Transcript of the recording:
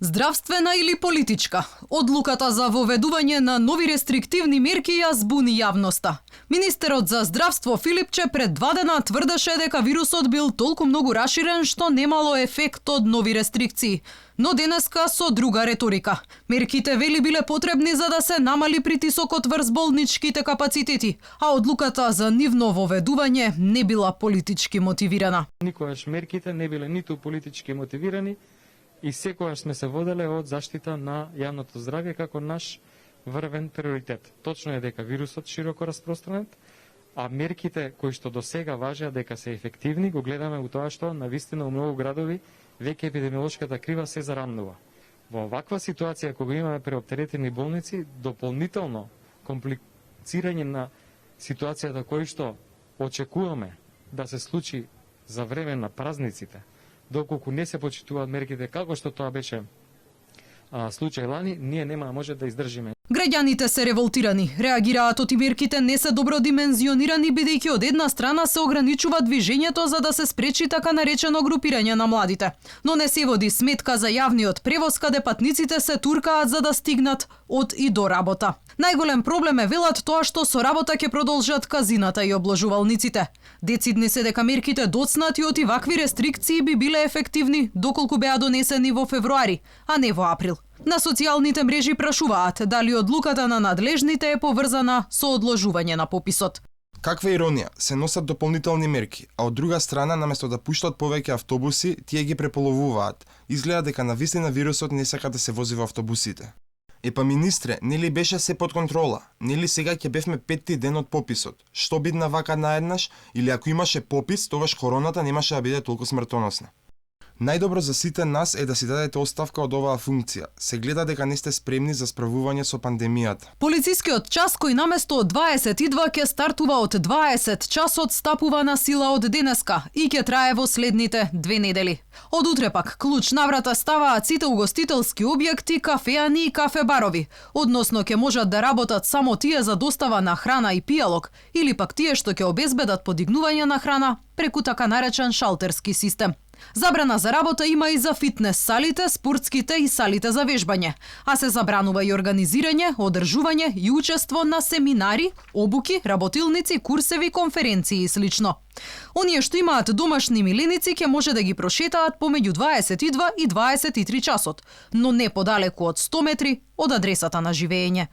Здравствена или политичка? Одлуката за воведување на нови рестриктивни мерки ја збуни јавноста. Министерот за здравство Филипче пред 2 дена тврдеше дека вирусот бил толку многу раширен што немало ефект од нови рестрикции. Но денеска со друга реторика. Мерките вели биле потребни за да се намали притисокот врз болничките капацитети, а одлуката за нивно воведување не била политички мотивирана. Никогаш мерките не биле ниту политички мотивирани и секогаш сме се воделе од заштита на јавното здравје како наш врвен приоритет. Точно е дека вирусот широко распространет, а мерките кои што до сега важеа дека се ефективни го гледаме у тоа што навистина у многу градови веќе епидемиолошката крива се зарамнува. Во оваква ситуација кога имаме преоптеретени болници, дополнително комплицирање на ситуацијата кој што очекуваме да се случи за време на празниците, доколку не се почитуваат мерките како што тоа беше случај лани, ние нема да може да издржиме. Граѓаните се револтирани, реагираат оти мерките не се добро димензионирани бидејќи од една страна се ограничува движењето за да се спречи така наречено групирање на младите. Но не се води сметка за јавниот превоз каде патниците се туркаат за да стигнат од и до работа. Најголем проблем е велат тоа што со работа ќе продолжат казината и обложувалниците. Децидни се дека мерките доцнати од вакви рестрикции би биле ефективни доколку беа донесени во февруари, а не во април. На социјалните мрежи прашуваат дали одлуката на надлежните е поврзана со одложување на пописот. Каква иронија, се носат дополнителни мерки, а од друга страна, наместо да пуштат повеќе автобуси, тие ги преполовуваат. Изгледа дека навистина вирусот не сака да се вози во автобусите. Епа министре, нели беше се под контрола? Нели сега ќе бевме 5-ти ден од пописот? Што бидна вака наеднаш? Или ако имаше попис, тогаш короната немаше да биде толку смртоносна. Најдобро за сите нас е да си дадете оставка од оваа функција. Се гледа дека не сте спремни за справување со пандемијата. Полицискиот час кој наместо од 22 ќе стартува од 20 часот стапува на сила од денеска и ќе трае во следните 2 недели. Од утре пак клуч на врата ставаат сите угостителски објекти, кафеани и кафе-барови, односно ќе можат да работат само тие за достава на храна и пијалок или пак тие што ќе обезбедат подигнување на храна преку така наречен шалтерски систем. Забрана за работа има и за фитнес салите, спортските и салите за вежбање, а се забранува и организирање, одржување и учество на семинари, обуки, работилници, курсеви, конференции и слично. Оние што имаат домашни миленици ќе може да ги прошетаат помеѓу 22 и 23 часот, но не подалеку од 100 метри од адресата на живење.